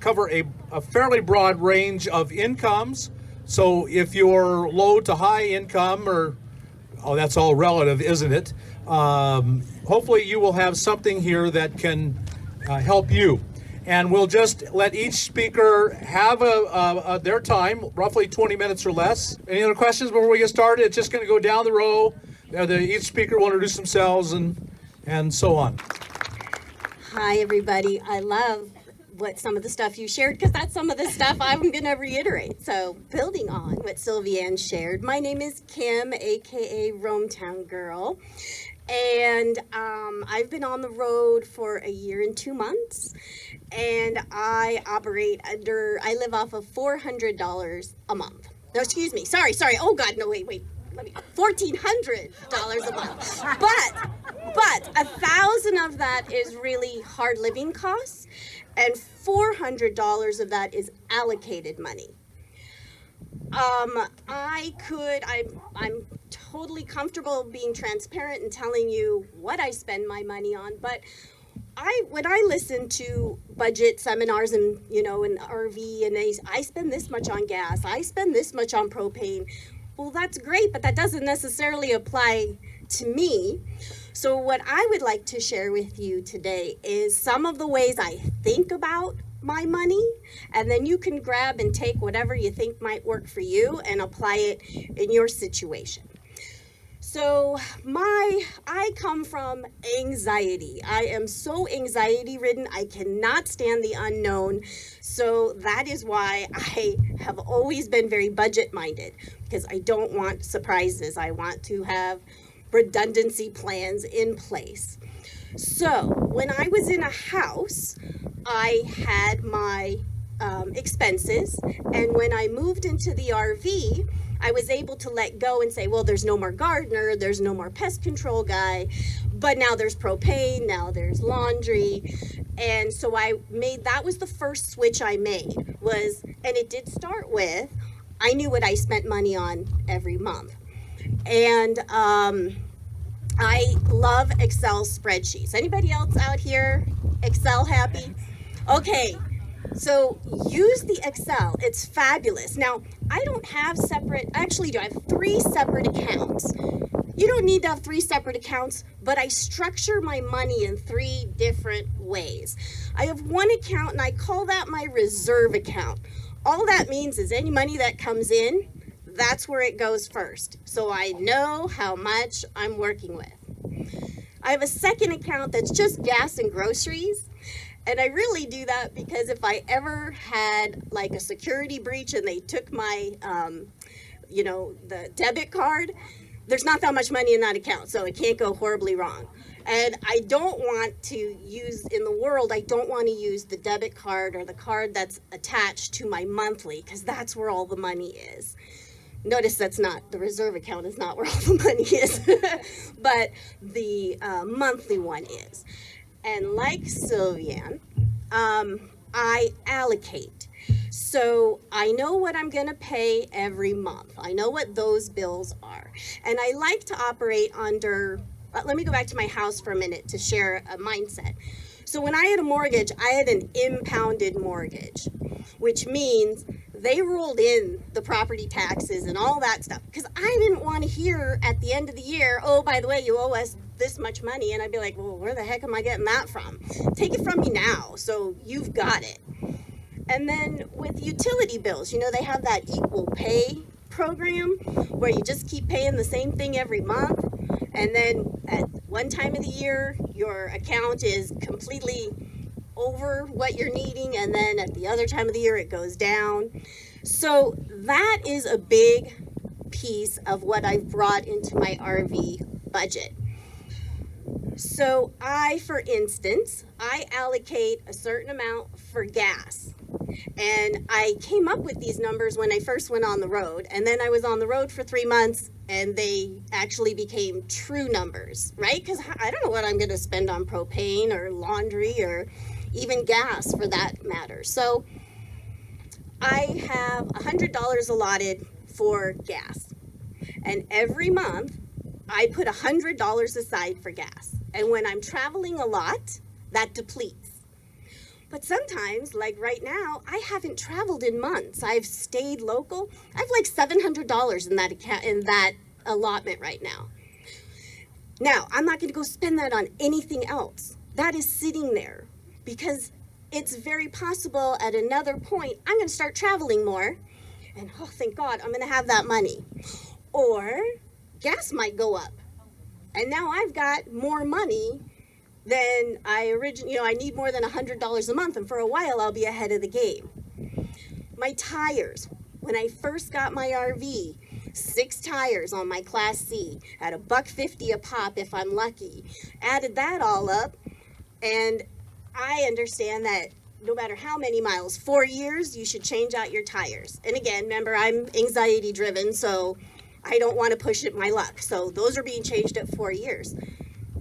Cover a fairly broad range of incomes. So if you're low to high income, or that's all relative, isn't it? Hopefully you will have something here that can help you. And we'll just let each speaker have their time, roughly 20 minutes or less. Any other questions before we get started? It's just going to go down the row. Each speaker will introduce themselves and so on. Hi, everybody. I love some of the stuff you shared, because that's some of the stuff I'm going to reiterate. So building on what Sylvianne shared, my name is Kim, aka RoamtownGirl, and I've been on the road for a year and 2 months, and I live off of $400 a month. No, excuse me, sorry, oh God, no, wait, $1,400 a month. But 1,000 of that is really hard living costs, and $400 of that is allocated money. I'm totally comfortable being transparent and telling you what I spend my money on, but when I listen to budget seminars and in RV, and I spend this much on gas, I spend this much on propane. Well, that's great, but that doesn't necessarily apply to me. So what I would like to share with you today is some of the ways I think about my money, and then you can grab and take whatever you think might work for you and apply it in your situation. So I come from anxiety. I am so anxiety ridden. I cannot stand the unknown. So that is why I have always been very budget minded, because I don't want surprises. I want to have redundancy plans in place. So when I was in a house, I had my expenses, and when I moved into the RV, I was able to let go and say, well, there's no more gardener, there's no more pest control guy, but now there's propane, now there's laundry. And so that was the first switch I made, and it did start with, I knew what I spent money on every month. And I love Excel spreadsheets. Anybody else out here Excel happy? Okay, so use the Excel. It's fabulous. Now, I don't have I have 3 separate accounts. You don't need to have 3 separate accounts, but I structure my money in 3 different ways. I have one account, and I call that my reserve account. All that means is any money that comes in, that's where it goes first. So I know how much I'm working with. I have a second account that's just gas and groceries. And I really do that because if I ever had like a security breach and they took my, the debit card, there's not that much money in that account, so it can't go horribly wrong. And I don't want to use the debit card or the card that's attached to my monthly, because that's where all the money is. Notice the reserve account is not where all the money is, but the monthly one is. And like Sylvianne, I allocate. So I know what I'm going to pay every month. I know what those bills are. And I like to operate under, let me go back to my house for a minute to share a mindset. So when I had a mortgage, I had an impounded mortgage, which means they rolled in the property taxes and all that stuff, because I didn't want to hear at the end of the year, oh, by the way, you owe us this much money. And I'd be like, well, where the heck am I getting that from? Take it from me now, so you've got it. And then with utility bills, they have that equal pay program where you just keep paying the same thing every month. And then at one time of the year, your account is completely over what you're needing, and then at the other time of the year it goes down. So that is a big piece of what I've brought into my RV budget. So for instance, I allocate a certain amount for gas. And I came up with these numbers when I first went on the road. And then I was on the road for 3 months and they actually became true numbers, right? Because I don't know what I'm going to spend on propane or laundry or even gas for that matter. So I have $100 allotted for gas. And every month I put $100 aside for gas. And when I'm traveling a lot, that depletes. But sometimes, like right now, I haven't traveled in months. I've stayed local. I have like $700 in that account, in that allotment right now. Now, I'm not going to go spend that on anything else. That is sitting there because it's very possible at another point I'm going to start traveling more, and oh, thank God, I'm going to have that money. Or gas might go up, and now I've got more money than I originally, I need more than $100 a month, and for a while I'll be ahead of the game. My tires, when I first got my RV, 6 tires on my Class C at $1.50 a pop if I'm lucky. Added that all up, and I understand that no matter how many miles, 4 years, you should change out your tires. And again, remember, I'm anxiety driven, so I don't want to push it my luck. So those are being changed at 4 years.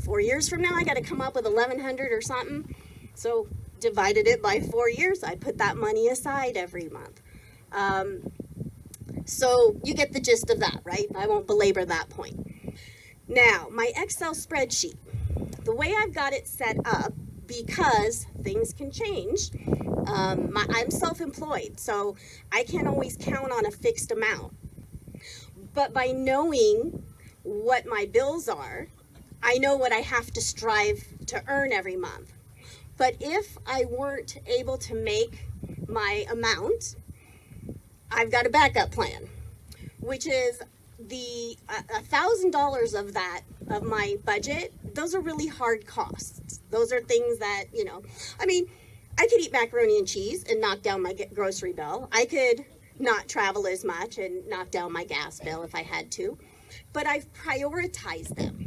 4 years from now, I got to come up with $1,100 or something. So divided it by 4 years, I put that money aside every month. So you get the gist of that, right? I won't belabor that point. Now, my Excel spreadsheet, the way I've got it set up, because things can change, I'm self-employed, so I can't always count on a fixed amount. But by knowing what my bills are, I know what I have to strive to earn every month. But if I weren't able to make my amount, I've got a backup plan, which is the $1,000 of my budget. Those are really hard costs. Those are things that, I could eat macaroni and cheese and knock down my grocery bill. I could not travel as much and knock down my gas bill if I had to, but I've prioritized them.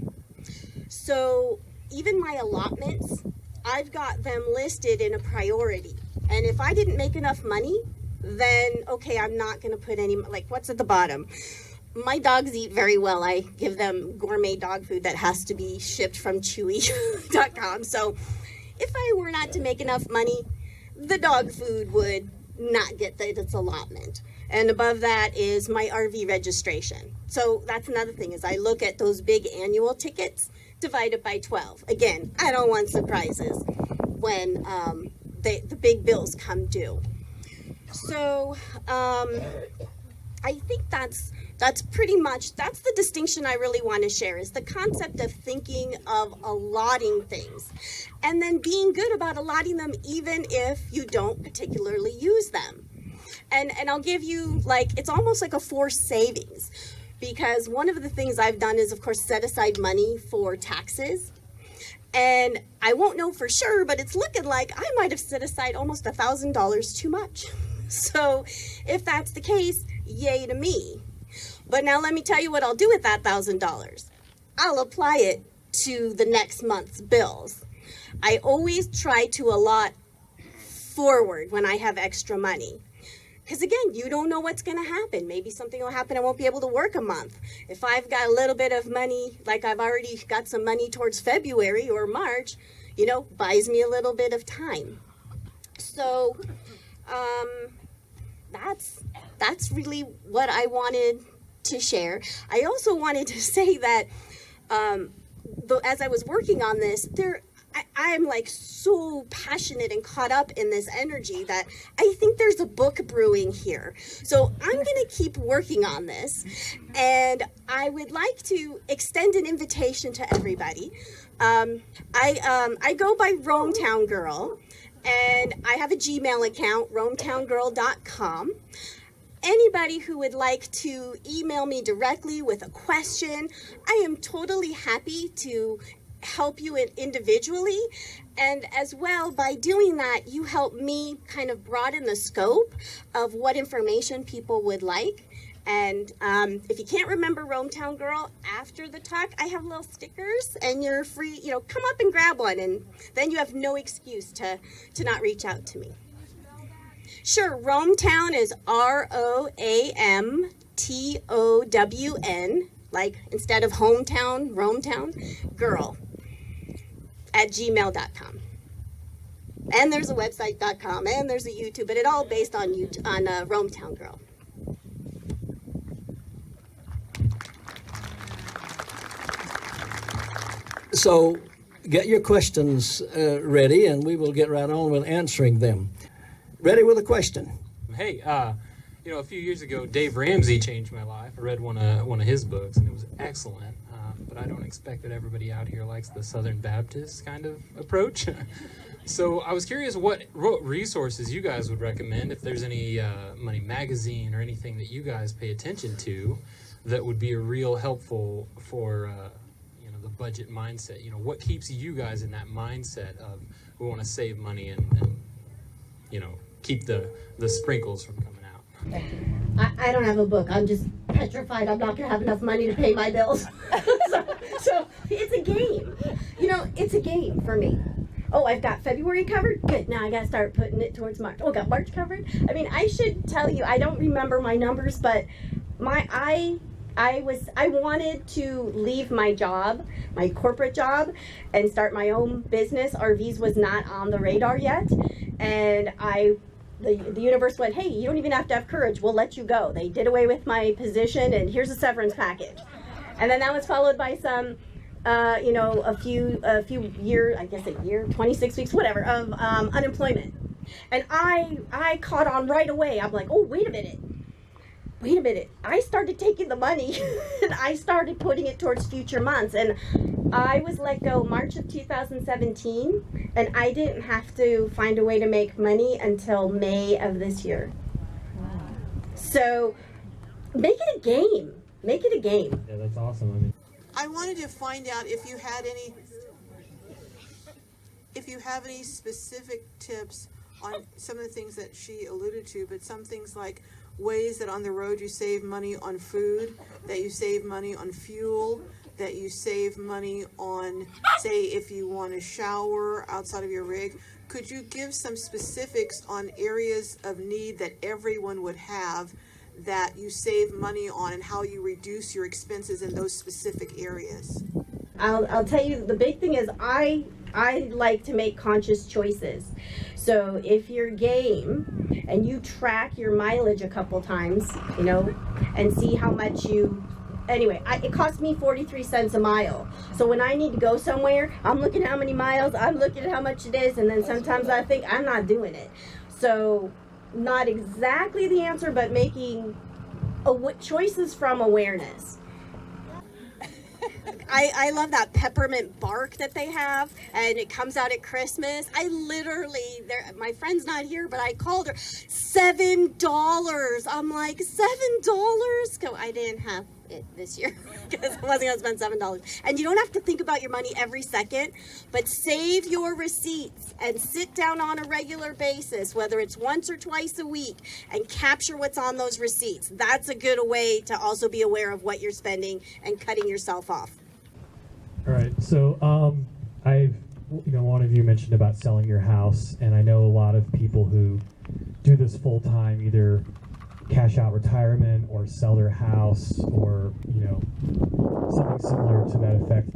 So even my allotments, I've got them listed in a priority. And if I didn't make enough money, then okay, I'm not going to put any, like what's at the bottom? My dogs eat very well. I give them gourmet dog food that has to be shipped from Chewy.com. So if I were not to make enough money, the dog food would not get its allotment. And above that is my RV registration. So that's another thing, is I look at those big annual tickets divided by 12. Again, I don't want surprises when the big bills come due. So I think that's pretty much, that's the distinction I really want to share, is the concept of thinking of allotting things and then being good about allotting them even if you don't particularly use them. And I'll give you, it's almost like a forced savings, because one of the things I've done is, of course, set aside money for taxes. And I won't know for sure, but it's looking like I might have set aside almost $1,000 too much. So if that's the case, yay to me. But now let me tell you what I'll do with that $1,000. I'll apply it to the next month's bills. I always try to allot forward when I have extra money. Because again, you don't know what's going to happen. Maybe something will happen, I won't be able to work a month. If I've got a little bit of money, like I've already got some money towards February or March, buys me a little bit of time. So that's really what I wanted to share. I also wanted to say that as I was working on this, I am so passionate and caught up in this energy that I think there's a book brewing here. So I'm going to keep working on this, and I would like to extend an invitation to everybody. I go by RoamtownGirl, and I have a Gmail account, RoamtownGirl.com. Anybody who would like to email me directly with a question, I am totally happy to help you individually. And as well, by doing that, you help me kind of broaden the scope of what information people would like. And if you can't remember Roamtown Girl, after the talk, I have little stickers, and you're free, you know, come up and grab one, and then you have no excuse to not reach out to me. Sure, Roamtown is RoamTown, like instead of hometown, Roamtown, girl, at gmail.com. And there's a website.com, and there's a YouTube, but it all based on Roamtown Girl. So get your questions ready, and we will get right on with answering them. Ready with a question? Hey, you know, a few years ago, Dave Ramsey changed my life. I read one of his books, and it was excellent. But I don't expect that everybody out here likes the Southern Baptist kind of approach. So I was curious what resources you guys would recommend, if there's any Money Magazine or anything that you guys pay attention to that would be a real helpful for you know, the budget mindset. You know, what keeps you guys in that mindset of we want to save money and you know, keep the sprinkles from coming out? I don't have a book. I'm just petrified I'm not going to have enough money to pay my bills. so it's a game. You know, it's a game for me. Oh, I've got February covered? Good. Now I got to start putting it towards March. Oh, got March covered? I mean, I should tell you, I don't remember my numbers, but I wanted to leave my job, my corporate job, and start my own business. RVs was not on the radar yet. And the universe went, hey, you don't even have to have courage. We'll let you go. They did away with my position, and here's a severance package. And then that was followed by some, you know, a few years, I guess a year, 26 weeks, whatever, of unemployment. And I caught on right away. I'm like, oh, wait a minute. I started taking the money and I started putting it towards future months. And I was let go March of 2017, and I didn't have to find a way to make money until May of this year. Wow. So make it a game. Make it a game. Yeah, that's awesome. I mean, I wanted to find out if you have any specific tips on some of the things that she alluded to, but some things like ways that on the road you save money on food, that you save money on fuel, that you save money on, say, if you want to shower outside of your rig. Could you give some specifics on areas of need that everyone would have that you save money on, and how you reduce your expenses in those specific areas? I'll tell you, the big thing is I like to make conscious choices. So if you're game and you track your mileage a couple times, you know, and see how much it costs me 43 cents a mile. So when I need to go somewhere, I'm looking at how many miles, I'm looking at how much it is, and then sometimes I think I'm not doing it. So not exactly the answer, but making choices from awareness. I love that peppermint bark that they have, and it comes out at Christmas. I literally, my friend's not here, but I called her, $7. I'm like, $7? So I didn't have it this year because I wasn't going to spend $7. And you don't have to think about your money every second, but save your receipts and sit down on a regular basis, whether it's once or twice a week, and capture what's on those receipts. That's a good way to also be aware of what you're spending and cutting yourself off. All right, so one of you mentioned about selling your house, and I know a lot of people who do this full time, either cash out retirement or sell their house, or something similar to that effect.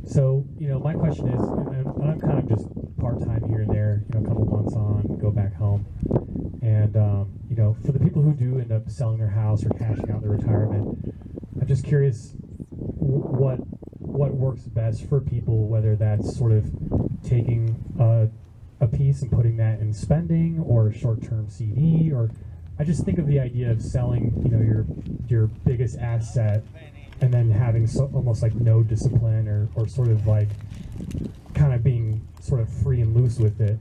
So my question is, and I'm kind of just part time here and there, a couple months on, go back home, and for the people who do end up selling their house or cashing out their retirement, I'm just curious what works best for people, whether that's sort of taking a piece and putting that in spending, or short-term CD, or I just think of the idea of selling, your biggest asset and then having almost like no discipline, or sort of like kind of being sort of free and loose with it.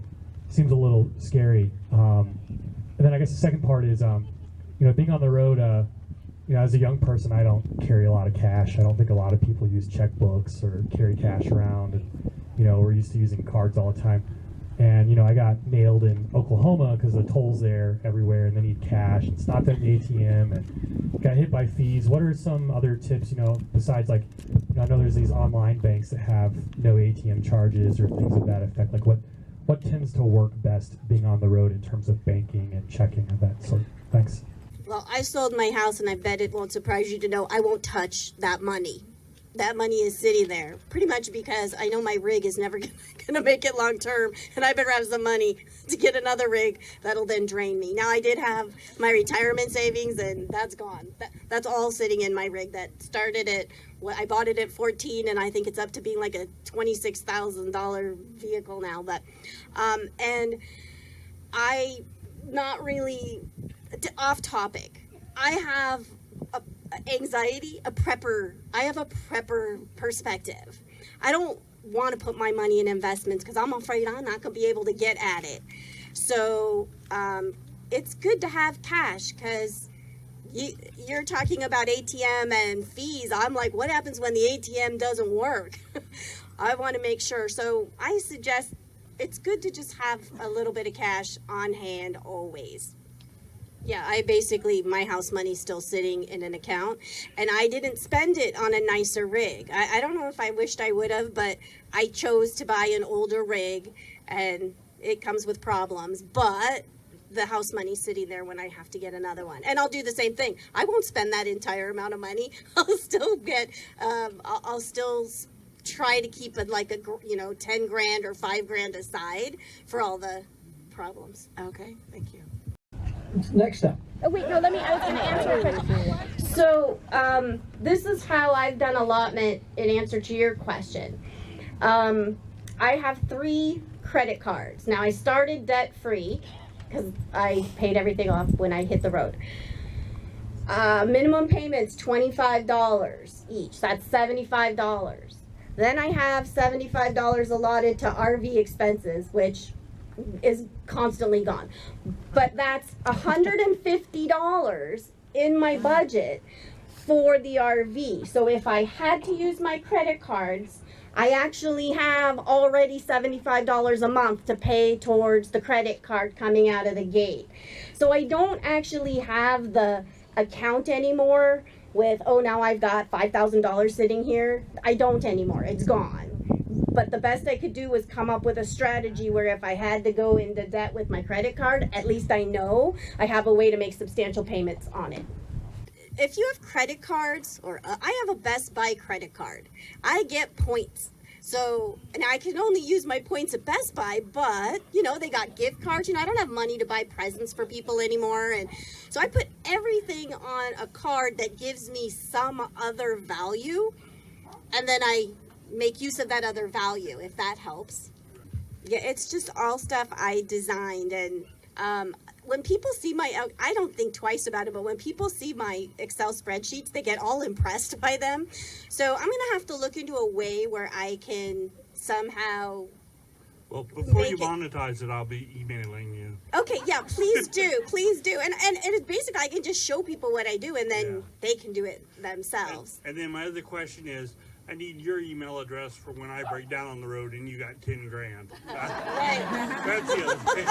Seems a little scary. And then I guess the second part is, being on the road, as a young person, I don't carry a lot of cash. I don't think a lot of people use checkbooks or carry cash around, and we're used to using cards all the time. And I got nailed in Oklahoma because the tolls there everywhere, and they need cash. And stopped at the ATM and got hit by fees. What are some other tips? Besides I know there's these online banks that have no ATM charges or things of that effect. Like what tends to work best being on the road in terms of banking and checking of that sort? Thanks. Well, I sold my house, and I bet it won't surprise you to know I won't touch that money. That money is sitting there pretty much because I know my rig is never going to make it long term, and I better have some money to get another rig that'll then drain me. Now, I did have my retirement savings, and that's gone. That's all sitting in my rig. That started at I bought it at 14, and I think it's up to being like a $26,000 vehicle now. But and I not really off topic. I have anxiety, I have a prepper perspective. I don't want to put my money in investments because I'm afraid I'm not going to be able to get at it. So it's good to have cash because you're talking about ATM and fees. I'm like, what happens when the ATM doesn't work? I want to make sure. So I suggest it's good to just have a little bit of cash on hand always. Yeah, my house money's still sitting in an account, and I didn't spend it on a nicer rig. I don't know if I wished I would have, but I chose to buy an older rig, and it comes with problems, but the house money's sitting there when I have to get another one. And I'll do the same thing. I won't spend that entire amount of money. I'll still get, I'll still try to keep it like 10 grand or 5 grand aside for all the problems. Okay, thank you. Next up. Oh wait, no, I was going to answer a question. So, this is how I've done allotment in answer to your question. I have 3 credit cards. Now, I started debt-free because I paid everything off when I hit the road. Minimum payments, $25 each. That's $75. Then I have $75 allotted to RV expenses, which is constantly gone. But that's $150 in my budget for the RV. So if I had to use my credit cards, I actually have already $75 a month to pay towards the credit card coming out of the gate. So I don't actually have the account anymore with, now I've got $5,000 sitting here. I don't anymore. It's gone. But the best I could do was come up with a strategy where if I had to go into debt with my credit card, at least I know I have a way to make substantial payments on it. If you have credit cards, or I have a Best Buy credit card, I get points. So, and I can only use my points at Best Buy, but, they got gift cards. I don't have money to buy presents for people anymore. And so I put everything on a card that gives me some other value. And then I make use of that other value, if that helps. Yeah, it's just all stuff I designed. And when people see I don't think twice about it, but when people see my Excel spreadsheets, they get all impressed by them. So I'm going to have to look into a way where I can somehow... Well, before you monetize it, I'll be emailing you. Okay, yeah, please do, please do. And it's basically, I can just show people what I do, and then they can do it themselves. And then my other question is, I need your email address for when I break down on the road and you got 10 grand. Right. That's the other thing.